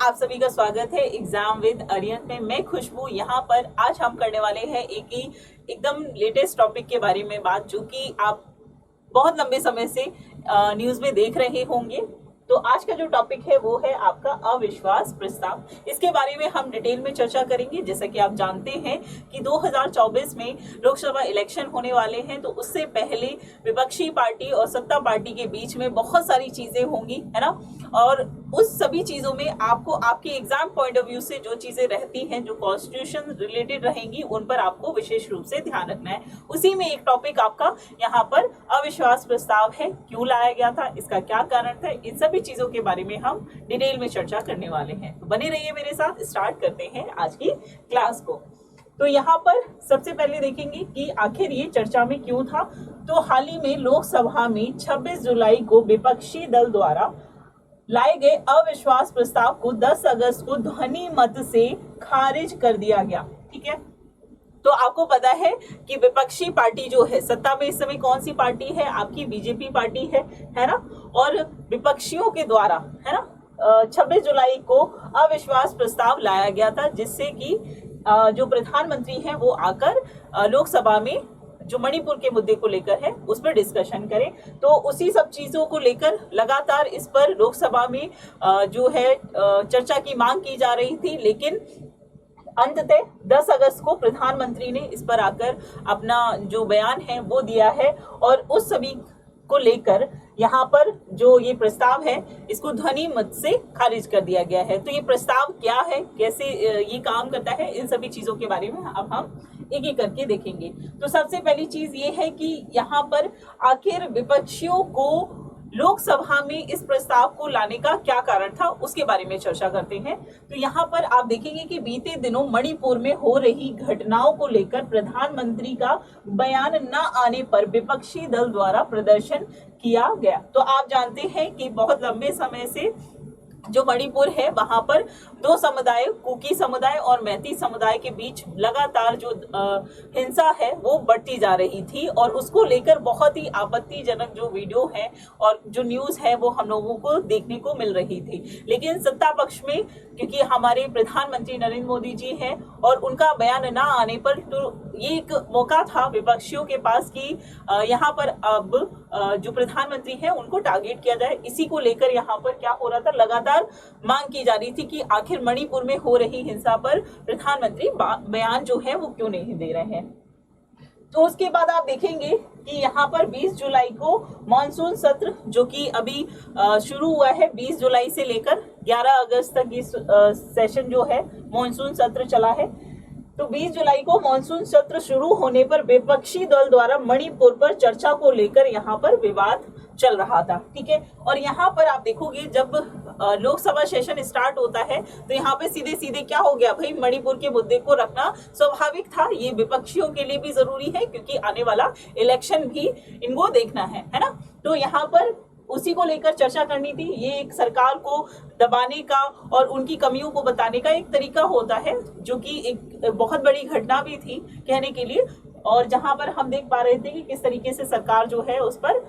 आप सभी का स्वागत है एग्जाम विद अरियन में। मैं खुशबू। यहाँ पर आज हम करने वाले हैं एकदम लेटेस्ट टॉपिक के बारे में बात, जो कि आप बहुत लंबे समय से न्यूज में देख रहे होंगे। तो आज का जो टॉपिक है वो है आपका अविश्वास प्रस्ताव। इसके बारे में हम डिटेल में चर्चा करेंगे। जैसा कि आप जानते हैं कि 2024 में लोकसभा इलेक्शन होने वाले हैं, तो उससे पहले विपक्षी पार्टी और सत्ता पार्टी के बीच में बहुत सारी चीजें होंगी, है ना। और उस सभी चीजों में आपको आपके एग्जाम पॉइंट ऑफ व्यू से जो चीजें रहती हैं, जो कॉन्स्टिट्यूशन रिलेटेड रहेंगी, उन पर आपको विशेष रूप से ध्यान रखना है। उसी में एक टॉपिक आपका यहाँ पर अविश्वास प्रस्ताव है। क्यों लाया गया था, इसका क्या कारण था, इन सभी चीजों के बारे में हम डिटेल में चर्चा करने वाले हैं। तो बने रहिए मेरे साथ। स्टार्ट करते हैं आज की क्लास को। तो यहाँ पर सबसे पहले देखेंगे कि आखिर ये चर्चा में क्यों था। तो हाल ही में लोकसभा में 26 जुलाई को विपक्षी दल द्वारा लाए गए अविश्वास प्रस्ताव को 10 अगस्त को ध्वनि मत से खारिज कर दिया गया। ठीक है, तो आपको पता है कि विपक्षी पार्टी जो है, सत्ता में इस समय कौन सी पार्टी है, आपकी बीजेपी पार्टी है ना। और विपक्षियों के द्वारा, है ना, 26 जुलाई को अविश्वास प्रस्ताव लाया गया था, जिससे कि जो प्रधानमंत्री हैं वो आकर लोकसभा में जो मणिपुर के मुद्दे को लेकर है उस पर डिस्कशन करें। तो उसी सब चीजों को लेकर लगातार इस पर लोकसभा में जो है चर्चा की मांग की जा रही थी, लेकिन अंततः 10 अगस्त को प्रधानमंत्री ने इस पर आकर अपना जो बयान है वो दिया है, और उस सभी को लेकर यहाँ पर जो ये प्रस्ताव है इसको ध्वनि मत से खारिज कर दिया गया है। तो ये प्रस्ताव क्या है, कैसे ये काम करता है, इन सभी चीजों के बारे में अब हम एक एक करके देखेंगे। तो सबसे पहली चीज ये है कि यहाँ पर आखिर विपक्षियों को लोकसभा में इस प्रस्ताव को लाने का क्या कारण था, उसके बारे में चर्चा करते हैं। तो यहाँ पर आप देखेंगे कि बीते दिनों मणिपुर में हो रही घटनाओं को लेकर प्रधानमंत्री का बयान न आने पर विपक्षी दल द्वारा प्रदर्शन किया गया। तो आप जानते हैं कि बहुत लंबे समय से जो मणिपुर है वहां पर दो समुदाय, कुकी समुदाय और मैती समुदाय के बीच लगातार जो हिंसा है वो बढ़ती जा रही थी, और उसको लेकर बहुत ही आपत्तिजनक जो वीडियो है और जो न्यूज है वो हम लोगों को देखने को मिल रही थी। लेकिन सत्ता पक्ष में, क्योंकि हमारे प्रधानमंत्री नरेंद्र मोदी जी हैं और उनका बयान ना आने पर, तो ये एक मौका था विपक्षियों के पास कि यहाँ पर अब जो प्रधानमंत्री है उनको टारगेट किया जाए। इसी को लेकर यहाँ पर क्या हो रहा था, लगातार मांग की जा रही थी कि आखिर मणिपुर में हो रही हिंसा पर प्रधानमंत्री बयान जो है वो क्यों नहीं दे रहे हैं। तो उसके बाद आप देखेंगे कि यहाँ पर 20 जुलाई को मॉनसून सत्र, जो कि अभी शुरू हुआ है, 20 जुलाई से लेकर 11 अगस्त तक इस सेशन जो है मॉनसून सत्र चला है। तो 20 जुलाई को मॉनसून सत्र शुरू होने पर विपक्षी दल द्वारा मणिपुर पर चर्चा को लेकर यहाँ पर विवाद चल रहा था। ठीक है, और यहाँ पर आप देखोगे जब लोकसभा सेशन स्टार्ट होता है तो यहाँ पे सीधे सीधे क्या हो गया भाई, मणिपुर के मुद्दे को रखना स्वाभाविक था। ये विपक्षियों के लिए भी जरूरी है, क्योंकि आने वाला इलेक्शन भी इनको देखना है ना। तो यहाँ पर उसी को लेकर चर्चा करनी थी। ये एक सरकार को दबाने का और उनकी कमियों को बताने का एक तरीका होता है, जो कि एक बहुत बड़ी घटना भी थी कहने के लिए, और जहां पर हम देख पा रहे थे कि किस तरीके से सरकार जो है उस पर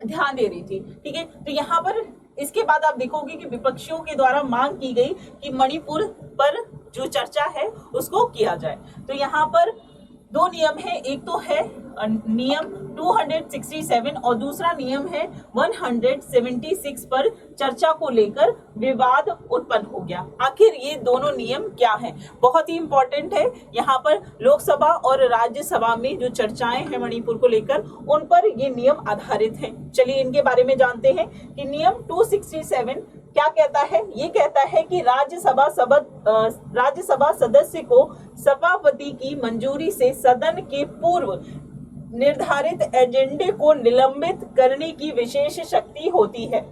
ध्यान दे रही थी। ठीक है, तो यहाँ पर इसके बाद आप देखोगे कि विपक्षियों के द्वारा मांग की गई कि मणिपुर पर जो चर्चा है उसको किया जाए। तो यहाँ पर दो नियम है, एक तो है नियम 267 और दूसरा नियम है 176 पर चर्चा को लेकर विवाद उत्पन्न हो गया। आखिर ये दोनों नियम क्या हैं, बहुत ही इंपॉर्टेंट है। यहाँ पर लोकसभा और राज्यसभा में जो चर्चाएं हैं मणिपुर को लेकर, उन पर ये नियम आधारित हैं। चलिए इनके बारे में जानते हैं कि नियम 267 क्या कहता है। ये कहता है कि राज्यसभा सदस्य को सभापति की मंजूरी से सदन के पूर्व निर्धारित एजेंडे को निलंबित करने की विशेष शक्ति होती है।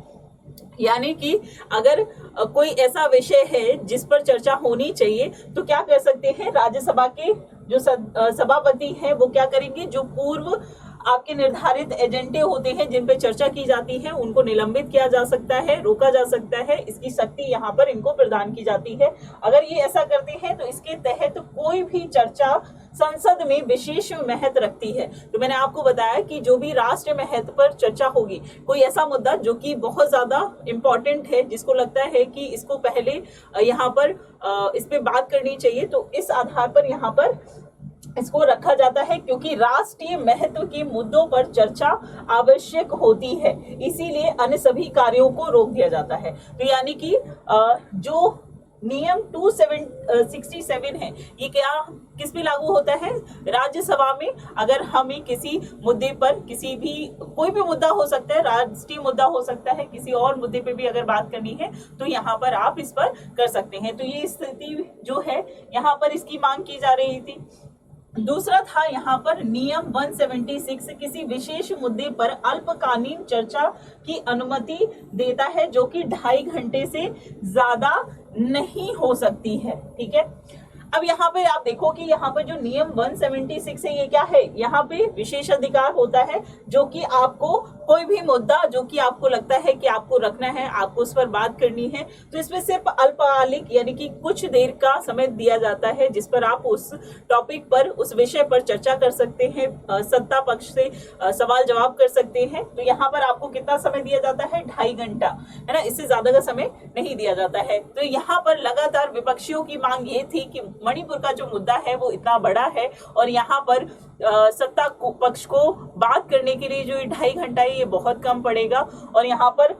यानी कि अगर कोई ऐसा विषय है जिस पर चर्चा होनी चाहिए, तो क्या कर सकते हैं, राज्यसभा के जो सभापति हैं वो क्या करेंगे, जो पूर्व आपके निर्धारित एजेंडे होते हैं जिन पे चर्चा की जाती है, उनको निलंबित किया जा सकता है, रोका जा सकता है। इसकी शक्ति यहाँ पर इनको प्रदान की जाती है। अगर ये ऐसा करते हैं तो इसके तहत कोई भी चर्चा संसद में विशेष महत्व रखती है। तो मैंने आपको बताया कि जो भी राष्ट्रीय महत्व पर चर्चा होगी, कोई ऐसा मुद्दा जो कि बहुत ज्यादा इंपॉर्टेंट है, जिसको लगता है कि इसको पहले यहाँ पर इस पे बात करनी चाहिए, तो इस आधार पर यहाँ पर इसको रखा जाता है, क्योंकि राष्ट्रीय महत्व के मुद्दों पर चर्चा आवश्यक होती है, इसीलिए अन्य सभी कार्यों को रोक दिया जाता है। तो यानी कि जो नियम 267 है, ये क्या किस पे लागू होता है? राज्यसभा में अगर हमें किसी मुद्दे पर, किसी भी कोई भी मुद्दा हो सकता है, राष्ट्रीय मुद्दा हो सकता है, किसी और मुद्दे पे भी अगर बात करनी है तो यहाँ पर आप इस पर कर सकते हैं। तो ये स्थिति जो है यहाँ पर इसकी मांग की जा रही थी। दूसरा था यहाँ पर नियम 176, किसी विशेष मुद्दे पर अल्पकालीन चर्चा की अनुमति देता है, जो कि 2.5 घंटे से ज्यादा नहीं हो सकती है। ठीक है, अब यहाँ पे आप देखो कि यहाँ पर जो नियम 176 है, ये क्या है? यहाँ पे विशेष अधिकार होता है, जो कि आपको कोई भी मुद्दा जो कि आपको लगता है कि आपको रखना है, आपको उस पर बात करनी है, तो इसमें सिर्फ अल्पकालिक यानी कि कुछ देर का समय दिया जाता है, जिस पर आप उस टॉपिक पर, उस विषय पर चर्चा कर सकते हैं, सत्ता पक्ष से सवाल जवाब कर सकते हैं। तो यहाँ पर आपको कितना समय दिया जाता है? 2.5 घंटा, है ना, इससे ज्यादा का समय नहीं दिया जाता है। तो यहाँ पर लगातार विपक्षियों की मांग ये थी कि मणिपुर का जो मुद्दा है वो इतना बड़ा है, और यहाँ पर सत्ता पक्ष को बात करने के लिए जो 2.5 घंटा है ये बहुत कम पड़ेगा। और यहाँ पर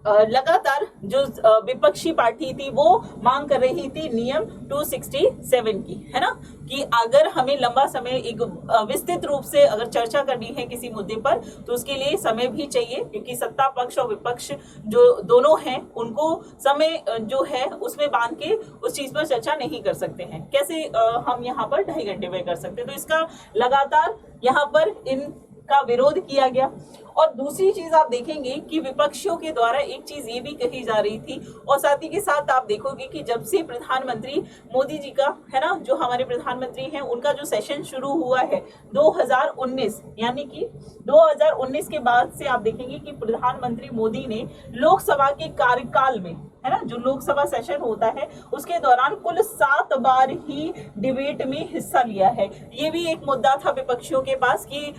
लगातार जो विपक्षी पार्टी थी वो मांग कर रही थी नियम 267 की, है ना, कि अगर हमें लंबा समय एक विस्तृत रूप से अगर चर्चा करनी है किसी मुद्दे पर, तो उसके लिए समय भी चाहिए, क्योंकि सत्ता पक्ष और विपक्ष जो दोनों हैं उनको समय जो है उसमें बांध के उस चीज पर चर्चा नहीं कर सकते हैं। कैसे हम यहाँ पर 2.5 घंटे में कर सकते हैं? तो इसका लगातार यहाँ पर इनका विरोध किया गया। और दूसरी चीज आप देखेंगे कि विपक्षियों के द्वारा एक चीज ये भी कही जा रही थी, और साथ ही के साथ आप देखोगे कि जब से प्रधानमंत्री मोदी जी का, है ना, जो हमारे प्रधानमंत्री हैं, उनका जो सेशन शुरू हुआ है 2019, यानी कि 2019 के बाद से आप देखेंगे कि प्रधानमंत्री मोदी ने लोकसभा के कार्यकाल में, है ना, जो लोकसभा सेशन होता है उसके दौरान कुल 7 बार ही डिबेट में हिस्सा लिया है। ये भी एक मुद्दा था विपक्षियों के पास कि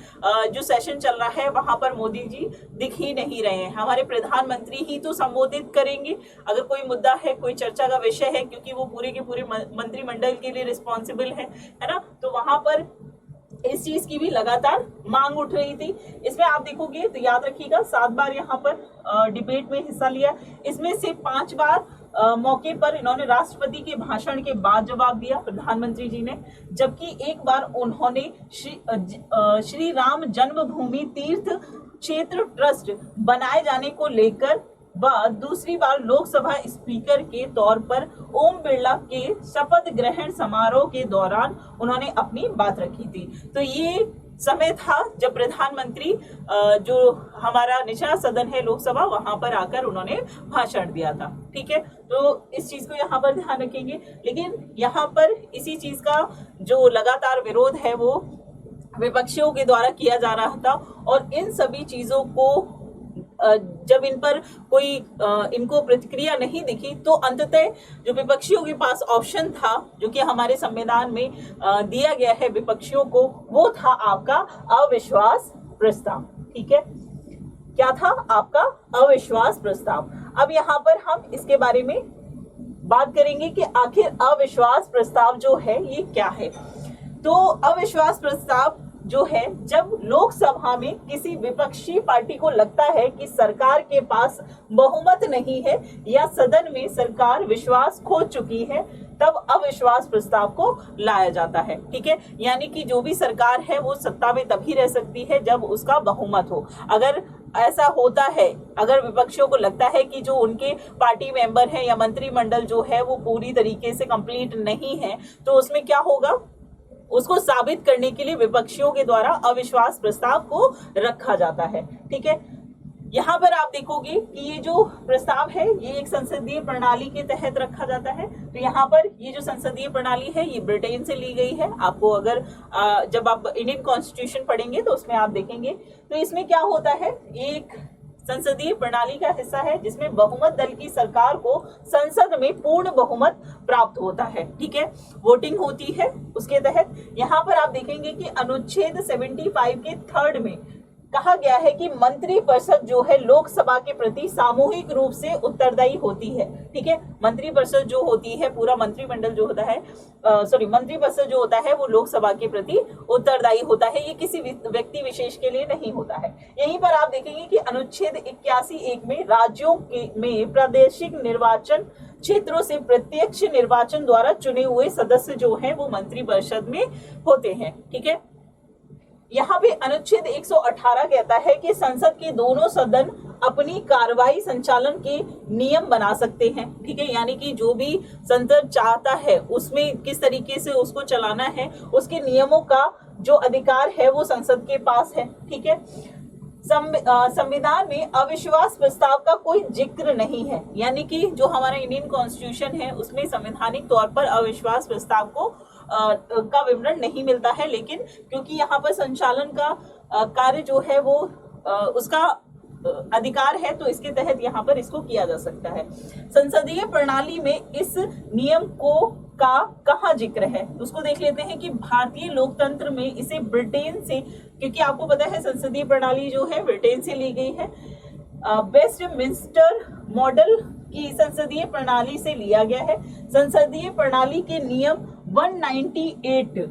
जो सेशन चल रहा है वहां पर मोदी जी दिख ही नहीं रहे हैं, हमारे प्रधानमंत्री ही तो संबोधित करेंगे अगर कोई मुद्दा है, कोई चर्चा का विषय है, क्योंकि वो पूरे के पूरे मंत्रिमंडल के लिए रिस्पॉन्सिबल है ना। तो वहां पर इस चीज की भी लगातार मांग उठ रही थी। इसमें आप देखोगे तो याद रखिएगा 7 बार यहाँ पर डिबेट में हिस्सा लिया, इसमें से 5 बार मौके पर इन्होंने राष्ट्रपति के भाषण के बाद जवाब दिया प्रधानमंत्री जी ने, जबकि एक बार उन्होंने श्री राम जन्मभूमि तीर्थ क्षेत्र ट्रस्ट बनाए जाने को लेकर दूसरी बार लोकसभा स्पीकर के तौर पर ओम बिरला के शपथ ग्रहण समारोह के दौरान उन्होंने अपनी बात रखी थी। तो ये समय था जब प्रधानमंत्री जो हमारा निचला सदन है लोकसभा, वहां पर आकर उन्होंने भाषण दिया था। ठीक है, तो इस चीज को यहाँ पर ध्यान रखेंगे। लेकिन यहाँ पर इसी चीज का जो लगातार विरोध है वो विपक्षियों के द्वारा किया जा रहा था, और इन सभी चीजों को जब इन पर कोई इनको प्रतिक्रिया नहीं दिखी, तो अंततः जो विपक्षियों के पास ऑप्शन था जो कि हमारे संविधान में दिया गया है विपक्षियों को, वो था आपका अविश्वास प्रस्ताव। ठीक है, क्या था? आपका अविश्वास प्रस्ताव। अब यहाँ पर हम इसके बारे में बात करेंगे कि आखिर अविश्वास प्रस्ताव जो है ये क्या है। तो अविश्वास प्रस्ताव जो है, जब लोकसभा में किसी विपक्षी पार्टी को लगता है कि सरकार के पास बहुमत नहीं है या सदन में सरकार विश्वास खो चुकी है, तब अविश्वास प्रस्ताव को लाया जाता है। ठीक है, यानी कि जो भी सरकार है वो सत्ता में तभी रह सकती है जब उसका बहुमत हो। अगर ऐसा होता है, अगर विपक्षियों को लगता है कि जो उनके पार्टी मेंबर हैं या मंत्रिमंडल जो है वो पूरी तरीके से कंप्लीट नहीं है, तो उसमें क्या होगा, उसको साबित करने के लिए विपक्षियों के द्वारा अविश्वास प्रस्ताव को रखा जाता है। ठीक है, यहाँ पर आप देखोगे कि ये जो प्रस्ताव है ये एक संसदीय प्रणाली के तहत रखा जाता है। तो यहाँ पर ये जो संसदीय प्रणाली है ये ब्रिटेन से ली गई है। आपको अगर जब आप इंडियन कॉन्स्टिट्यूशन पढ़ेंगे तो उसमें आप देखेंगे, तो इसमें क्या होता है, एक संसदीय प्रणाली का हिस्सा है जिसमें बहुमत दल की सरकार को संसद में पूर्ण बहुमत प्राप्त होता है। ठीक है, वोटिंग होती है उसके तहत। यहाँ पर आप देखेंगे कि अनुच्छेद 75 के थर्ड में कहा गया है कि मंत्रिपरिषद जो है लोकसभा के प्रति सामूहिक रूप से उत्तरदायी होती है। ठीक है, मंत्रिपरिषद जो होती है, पूरा मंत्रिमंडल जो होता है, मंत्रिपरिषद जो होता है वो लोकसभा के प्रति उत्तरदायी होता है, ये किसी व्यक्ति विशेष के लिए नहीं होता है। यहीं पर आप देखेंगे कि अनुच्छेद 81(1) में राज्यों में प्रादेशिक निर्वाचन क्षेत्रों से प्रत्यक्ष निर्वाचन द्वारा चुने हुए सदस्य जो हैं वो मंत्रिपरिषद में होते हैं। ठीक है, यहाँ पे अनुच्छेद 118 कहता है कि संसद के दोनों सदन अपनी कार्रवाई संचालन के नियम बना सकते हैं। ठीक है, यानी कि जो भी संसद चाहता है उसमें किस तरीके से उसको चलाना है, उसके नियमों का जो अधिकार है वो संसद के पास है। ठीक है, संविधान में अविश्वास प्रस्ताव का कोई जिक्र नहीं है, यानी कि जो हमारा इंडियन कॉन्स्टिट्यूशन है उसमें संवैधानिक तौर पर अविश्वास प्रस्ताव का विवरण नहीं मिलता है, लेकिन क्योंकि यहाँ पर संचालन का कार्य जो है वो उसका अधिकार है तो इसके तहत यहाँ पर इसको किया जा सकता है। संसदीय प्रणाली में इस नियम का कहाँ जिक्र है, उसको देख लेते हैं कि भारतीय लोकतंत्र में इसे ब्रिटेन से, क्योंकि आपको पता है संसदीय प्रणाली जो है ब्रिटेन से ली गई है, वेस्टमिंस्टर मॉडल की संसदीय प्रणाली से लिया गया है। संसदीय प्रणाली के नियम 198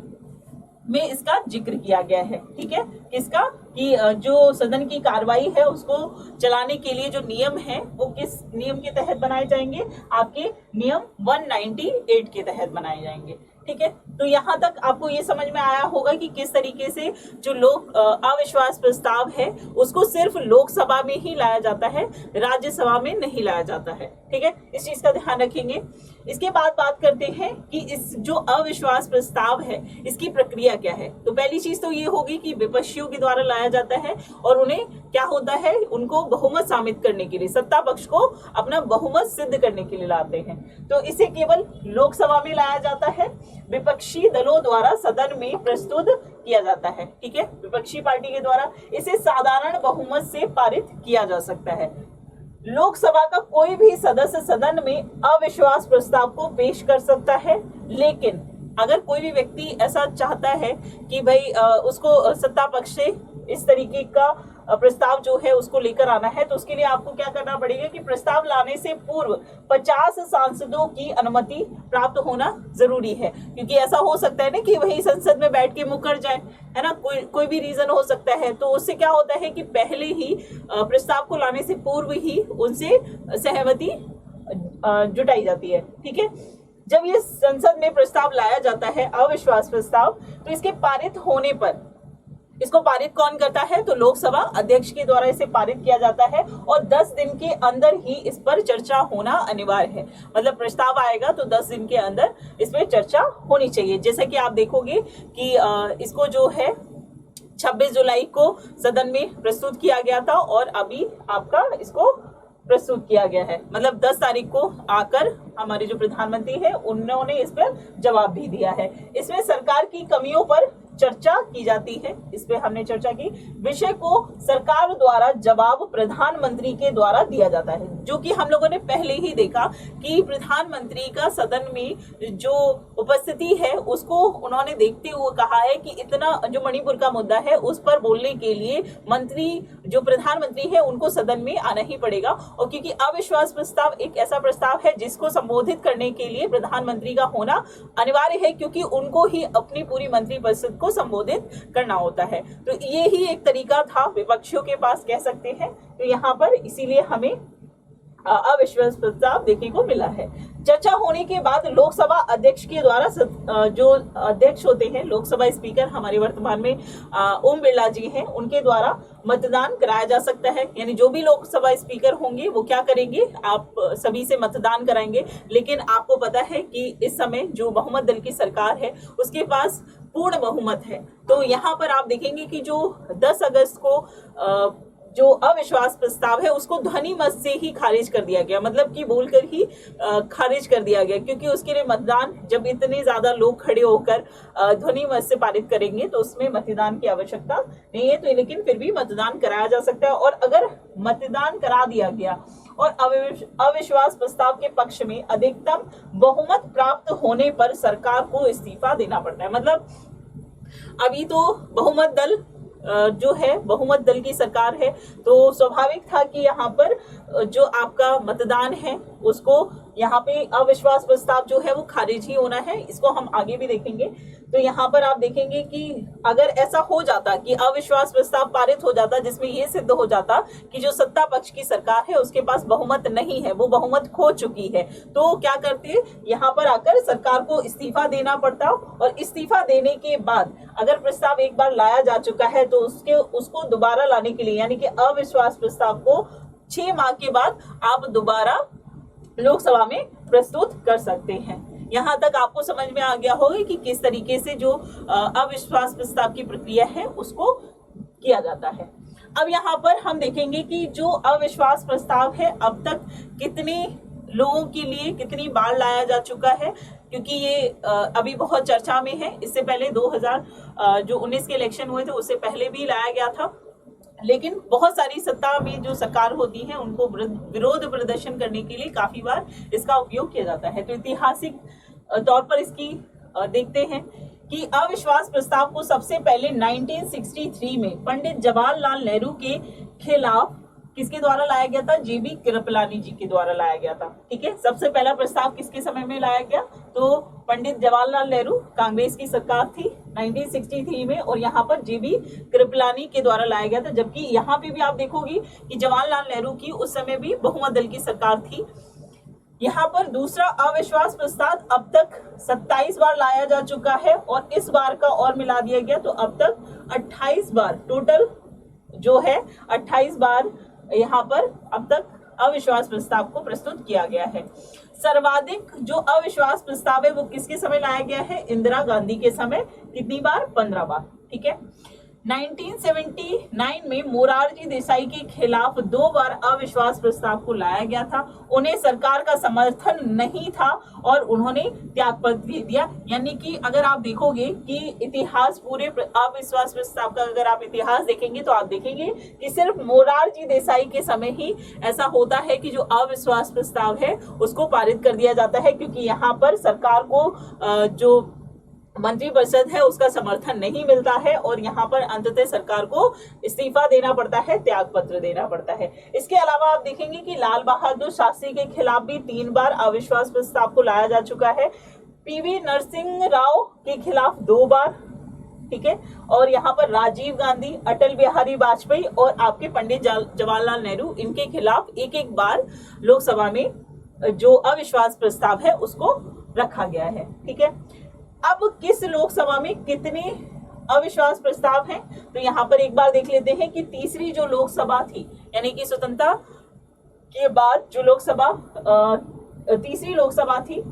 में इसका जिक्र किया गया है। ठीक है, किसका, कि जो सदन की कार्रवाई है उसको चलाने के लिए जो नियम है वो किस नियम के तहत बनाए जाएंगे, आपके नियम 198 के तहत बनाए जाएंगे। ठीक है, तो यहाँ तक आपको ये समझ में आया होगा कि किस तरीके से जो अविश्वास प्रस्ताव है उसको सिर्फ लोकसभा में ही लाया जाता है, राज्यसभा में नहीं लाया जाता है। ठीक है, इस चीज का ध्यान रखेंगे। इसके बाद बात करते हैं कि इस जो अविश्वास प्रस्ताव है इसकी प्रक्रिया क्या है। तो पहली चीज तो ये होगी कि विपक्षियों के द्वारा लाया जाता है और उन्हें क्या होता है, उनको बहुमत साबित करने के लिए, सत्ता पक्ष को अपना बहुमत सिद्ध करने के लिए लाते हैं। तो इसे केवल लोकसभा में लाया जाता है, विपक्षी दलों द्वारा सदन में प्रस्तुत किया जाता है। ठीक है, विपक्षी पार्टी के द्वारा इसे साधारण बहुमत से पारित किया जा सकता है। लोकसभा का कोई भी सदस्य सदन में अविश्वास प्रस्ताव को पेश कर सकता है, लेकिन अगर कोई भी व्यक्ति ऐसा चाहता है कि भाई उसको सत्ता पक्ष से इस तरीके का प्रस्ताव जो है उसको लेकर आना है, तो उसके लिए आपको क्या करना पड़ेगा कि प्रस्ताव लाने से पूर्व 50 सांसदों की अनुमति प्राप्त होना जरूरी है, क्योंकि ऐसा हो सकता है ना कि वही संसद में बैठ के मुकर जाए, है ना, कोई भी रीजन हो सकता है। तो उससे क्या होता है कि पहले ही प्रस्ताव को लाने से पूर्व ही उनसे सहमति जुटाई जाती है। ठीक है, जब ये संसद में प्रस्ताव लाया जाता है अविश्वास प्रस्ताव, तो इसके पारित होने पर इसको पारित कौन करता है, तो लोकसभा अध्यक्ष के द्वारा इसे पारित किया जाता है और 10 दिन के अंदर ही इस पर चर्चा होना अनिवार्य है। मतलब प्रस्ताव आएगा तो 10 दिन के अंदर इस पर चर्चा होनी चाहिए। जैसा कि आप देखोगे कि इसको जो है 26 जुलाई को सदन में प्रस्तुत किया गया था और अभी आपका इसको प्रस्तुत किया गया है। मतलब 10 तारीख को आकर हमारे जो प्रधानमंत्री है उन्होंने इस पर जवाब भी दिया है। इसमें सरकार की कमियों पर चर्चा की जाती है, इस पे हमने चर्चा की। विषय को सरकार द्वारा जवाब प्रधानमंत्री के द्वारा दिया जाता है, जो कि हम लोगों ने पहले ही देखा कि प्रधानमंत्री का सदन में जो उपस्थिति है उसको उन्होंने देखते हुए कहा है कि इतना जो मणिपुर का मुद्दा है उस पर बोलने के लिए मंत्री जो प्रधानमंत्री है उनको सदन में आना ही पड़ेगा। और क्योंकि अविश्वास प्रस्ताव एक ऐसा प्रस्ताव है जिसको संबोधित करने के लिए प्रधानमंत्री का होना अनिवार्य है, क्योंकि उनको ही अपनी पूरी मंत्रिपरिषद को संबोधित करना होता है। तो ये ही एक तरीका था विपक्षियों के पास, कह सकते हैं। तो यहाँ पर इसीलिए हमें अविश्वास प्रस्ताव देखने को मिला है। चर्चा होने के बाद लोकसभा अध्यक्ष के द्वारा जो अध्यक्ष होते हैं, लोकसभा स्पीकर हमारे वर्तमान में ओम बिरला जी हैं, उनके द्वारा मतदान कराया जा सकता है। यानी जो भी लोकसभा स्पीकर होंगे वो क्या करेंगे, आप सभी से मतदान कराएंगे। लेकिन आपको पता है कि इस समय जो बहुमत दल की सरकार है उसके पास पूर्ण बहुमत है। तो यहाँ पर आप देखेंगे कि जो 10 अगस्त को जो अविश्वास प्रस्ताव है उसको ध्वनि मत से ही खारिज कर दिया गया, मतलब कि बोलकर ही खारिज कर दिया गया, क्योंकि उसके लिए मतदान जब इतने ज्यादा लोग खड़े होकर ध्वनि मत से पारित करेंगे तो उसमें मतदान की आवश्यकता नहीं है। तो लेकिन फिर भी मतदान कराया जा सकता है, और अगर मतदान करा दिया गया और अविश्वास प्रस्ताव के पक्ष में अधिकतम बहुमत प्राप्त होने पर सरकार को इस्तीफा देना पड़ता है। मतलब अभी तो बहुमत दल जो है, बहुमत दल की सरकार है, तो स्वाभाविक था कि यहाँ पर जो आपका मतदान है उसको यहाँ पे अविश्वास प्रस्ताव जो है वो खारिज ही होना है। इसको हम आगे भी देखेंगे। तो यहाँ पर आप देखेंगे कि अगर ऐसा हो जाता कि अविश्वास प्रस्ताव पारित हो जाता जिसमें ये सिद्ध हो जाता कि जो सत्ता पक्ष की सरकार है उसके पास बहुमत नहीं है, वो बहुमत खो चुकी है, तो क्या करते, यहाँ पर आकर सरकार को इस्तीफा देना पड़ता। और इस्तीफा देने के बाद अगर प्रस्ताव एक बार लाया जा चुका है तो उसको दोबारा लाने के लिए, यानी कि अविश्वास प्रस्ताव को 6 माह के बाद आप दोबारा लोकसभा में प्रस्तुत कर सकते हैं। यहाँ तक आपको समझ में आ गया होगा कि किस तरीके से जो अविश्वास प्रस्ताव की प्रक्रिया है उसको किया जाता है। अब यहाँ पर हम देखेंगे कि जो अविश्वास प्रस्ताव है अब तक कितने लोगों के लिए कितनी बार लाया जा चुका है, क्योंकि ये अभी बहुत चर्चा में है। इससे पहले 2019 के इलेक्शन हुए थे उससे पहले भी लाया गया था, लेकिन बहुत सारी सत्ता में जो सरकार होती है उनको विरोध प्रदर्शन करने के लिए काफी बार इसका उपयोग किया जाता है। तो ऐतिहासिक तौर पर इसकी देखते हैं कि अविश्वास प्रस्ताव को सबसे पहले 1963 में पंडित जवाहरलाल नेहरू के खिलाफ किसके द्वारा लाया गया था, जेबी कृपलानी जी के द्वारा लाया गया था। ठीक है, सबसे पहला प्रस्ताव किसके समय में लाया गया, तो पंडित जवाहरलाल नेहरू, कांग्रेस की सरकार थी 1963 में, और यहाँ पर जेबी कृपलानी के द्वारा लाया गया था। जबकि यहाँ पे भी आप देखोगी कि जवाहरलाल नेहरू की उस समय भी बहुमत दल की सरकार थी। यहाँ पर दूसरा अविश्वास प्रस्ताव अब तक 27 बार लाया जा चुका है, और इस बार का और मिला दिया गया तो अब तक 28 बार टोटल जो है 28 बार यहाँ पर अब तक अविश्वास प्रस्ताव को प्रस्तुत किया गया है। सर्वाधिक जो अविश्वास प्रस्ताव है वो किसके समय लाया गया है, इंदिरा गांधी के समय। कितनी बार, 15 बार। ठीक है, 1979 में मोरारजी देसाई के खिलाफ 2 बार अविश्वास प्रस्ताव को लाया गया था। उन्हें सरकार का समर्थन नहीं था और उन्होंने त्यागपत्र दे दिया। यानी कि अगर आप देखोगे कि इतिहास पूरे अविश्वास प्रस्ताव का अगर आप इतिहास देखेंगे तो आप देखेंगे कि सिर्फ मोरारजी देसाई के समय ही ऐसा होता है कि जो अविश्वास प्रस्ताव है उसको पारित कर दिया जाता है, क्योंकि यहाँ पर सरकार को जो मंत्रिपरिषद है उसका समर्थन नहीं मिलता है, और यहाँ पर अंततः सरकार को इस्तीफा देना पड़ता है, त्याग पत्र देना पड़ता है। इसके अलावा आप देखेंगे कि लाल बहादुर शास्त्री के खिलाफ भी 3 बार अविश्वास प्रस्ताव को लाया जा चुका है। पीवी नरसिंह राव के खिलाफ 2 बार। ठीक है, और यहाँ पर राजीव गांधी, अटल बिहारी वाजपेयी और आपके पंडित जवाहरलाल नेहरू, इनके खिलाफ एक बार लोकसभा में जो अविश्वास प्रस्ताव है उसको रखा गया है। ठीक है, अब किस लोकसभा में कितने अविश्वास प्रस्ताव हैं, तो यहाँ पर एक बार देख लेते हैं कि तीसरी जो लोकसभा थी, यानी कि स्वतंत्रता के बाद जो लोकसभा तीसरी लोकसभा थी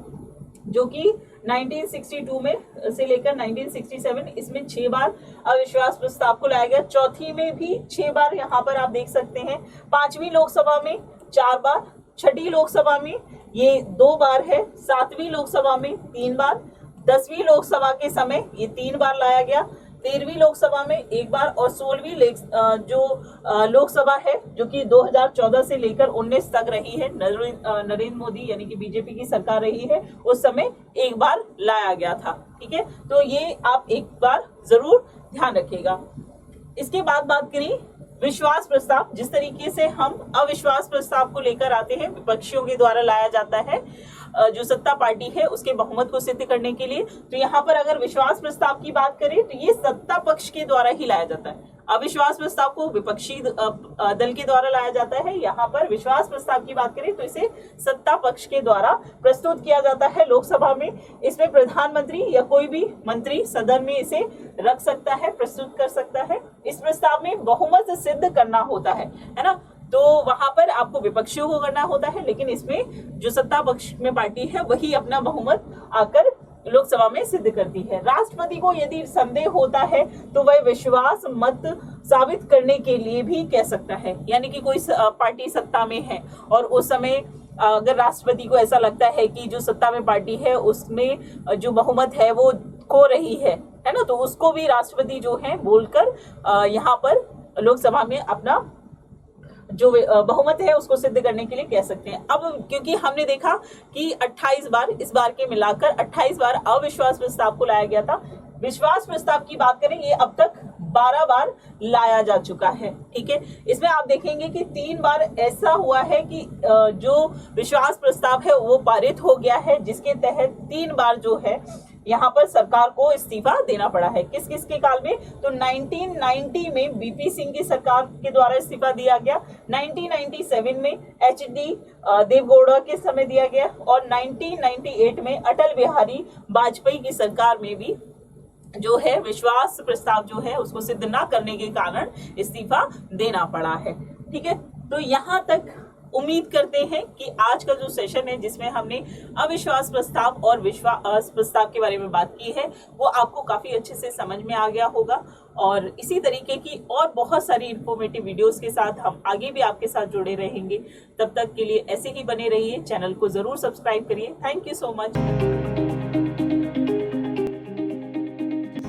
जो कि 1962 में से लेकर 1967, इसमें 6 बार अविश्वास प्रस्ताव को लाया गया। चौथी में भी 6 बार यहाँ पर आप देख सकते हैं। 5वीं लोकसभा में 4 बार, 6ठी लोकसभा में ये 2 बार है, 7वीं लोकसभा में 3 बार, 10वीं लोकसभा के समय ये 3 बार लाया गया, 13वीं लोकसभा में 1 बार, और 16वीं जो लोकसभा है जो कि 2014 से लेकर 19 तक रही है, नरेंद्र मोदी यानी कि बीजेपी की सरकार रही है, उस समय 1 बार लाया गया था। ठीक है, तो ये आप एक बार जरूर ध्यान रखिएगा। इसके बाद बात करें विश्वास प्रस्ताव। जिस तरीके से हम अविश्वास प्रस्ताव को लेकर आते हैं, विपक्षियों के द्वारा लाया जाता है जो सत्ता पार्टी है उसके बहुमत को सिद्ध करने के लिए, तो यहाँ पर अगर विश्वास प्रस्ताव की बात करें तो ये सत्ता पक्ष के द्वारा ही लाया जाता है। अविश्वास प्रस्ताव को विपक्षी दल के द्वारा लाया जाता है। यहाँ पर विश्वास प्रस्ताव की बात करें तो इसे सत्ता पक्ष के द्वारा प्रस्तुत किया जाता है लोकसभा में। इसमें प्रधानमंत्री या कोई भी मंत्री सदन में इसे रख सकता है, प्रस्तुत कर सकता है। इस प्रस्ताव में बहुमत सिद्ध करना होता है ना, तो वहां पर आपको विपक्षियों को करना होता है, लेकिन इसमें जो सत्ता पक्ष में पार्टी है वही अपना बहुमत आकर लोकसभा में सिद्ध करती है। राष्ट्रपति को यदि संदेह होता है तो वह विश्वास मत साबित करने के लिए भी कह सकता है। यानी कि कोई पार्टी सत्ता में है और उस समय अगर राष्ट्रपति को ऐसा लगता है कि जो सत्ता में पार्टी है उसमें जो बहुमत है वो खो रही है ना, तो उसको भी राष्ट्रपति जो है बोलकर यहाँ पर लोकसभा में अपना जो बहुमत है उसको सिद्ध करने के लिए कह सकते हैं। अब क्योंकि हमने देखा कि 28 बार, इस बार के मिलाकर 28 बार अविश्वास प्रस्ताव को लाया गया था। विश्वास प्रस्ताव की बात करें, ये अब तक 12 बार लाया जा चुका है। ठीक है, इसमें आप देखेंगे कि 3 बार ऐसा हुआ है कि जो विश्वास प्रस्ताव है वो पारित हो गया है, जिसके तहत 3 बार जो है यहाँ पर सरकार को इस्तीफा देना पड़ा है। किस किस के काल में? तो 1990 में बीपी सिंह की सरकार के द्वारा इस्तीफा दिया गया, 1997 में एचडी देवगौड़ा के समय दिया गया और 1998 में अटल बिहारी वाजपेयी की सरकार में भी जो है विश्वास प्रस्ताव जो है उसको सिद्ध ना करने के कारण इस्तीफा देना पड़ा है। ठीक है, तो यहाँ तक उम्मीद करते हैं कि आज का जो सेशन है जिसमें हमने अविश्वास प्रस्ताव और विश्वास प्रस्ताव के बारे में बात की है वो आपको काफी अच्छे से समझ में आ गया होगा। और इसी तरीके की और बहुत सारी इंफॉर्मेटिव वीडियोस के साथ हम आगे भी आपके साथ जुड़े रहेंगे। तब तक के लिए ऐसे ही बने रहिए, चैनल को जरूर सब्सक्राइब करिए। Thank you so much.